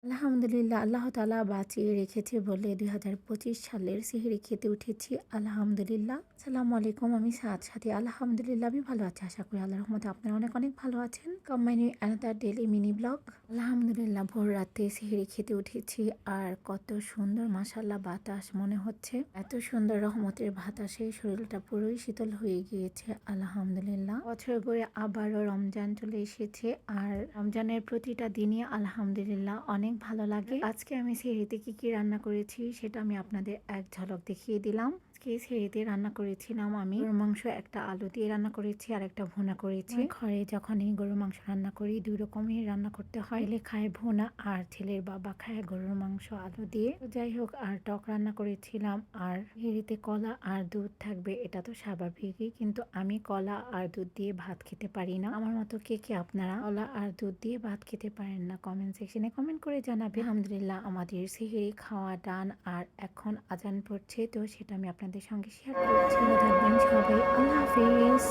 আলহামদুলিল্লাহ, আল্লাহ তাআলা বাঁচিয়ে রেখেছে বলে ২০২৫ সালের সেহরি খেতে উঠেছি। আলহামদুলিল্লাহ। আসসালামু আলাইকুম। আমি সাথী। আলহামদুলিল্লাহ আমি ভালো আছি। আশা করি আল্লাহর রহমতে আপনারা অনেক অনেক ভালো আছেন। Combining another daily mini blog. আলহামদুলিল্লাহ ভোর রাতে সেহরি খেতে উঠেছি। আর কত সুন্দর মাশাআল্লাহ বাতাস মনে হচ্ছে। এত সুন্দর রহমতের বাতাসে শরীরটা পুরোই শীতল হয়ে গিয়েছে। আলহামদুলিল্লাহ। বছর ঘুরে আবারও রমজান চলে এসেছে। আর রমজানের প্রতিটা দিনই আলহামদুলিল্লাহ অনেক ভালো লাগে। আজকে আমি সেহরিতে কি রান্না করেছি সেটা আমি আপনাদের এক ঝলক দেখিয়ে দিলাম। আজকে সেহরিতে রান্না করেছিলাম আমি গরুর মাংস, একটা আলু দিয়ে রান্না করেছি আর একটা ভুনা করেছি। ঘরে যখনই গরুর মাংস রান্না করি ২ রকমই রান্না করতে হয়। ছেলে খায় ভুনা আর ছেলের বাবা খায় গরুর মাংস আলু দিয়ে। যাই হোক, আর টক রান্না করেছিলাম। আর সেহরিতে কলা আর দুধ থাকবে এটা তো স্বাভাবিকই, কিন্তু আমি কলা আর দুধ দিয়ে ভাত খেতে পারি না। আমার মতো কে কে আপনারা কলা আর দুধ দিয়ে ভাত খেতে পারেন না? কমেন্ট সেকশনে কমেন্ট করে জানাবে। আলহামদুলিল্লাহ আমাদের সেহরি খাওয়া ডান। আর এখন আজান পড়ছে, তো সেটা আমি আপনাদের সঙ্গে শেয়ার করছি। ভালো থাকবেন সবাই। আল্লাহ হাফিজ।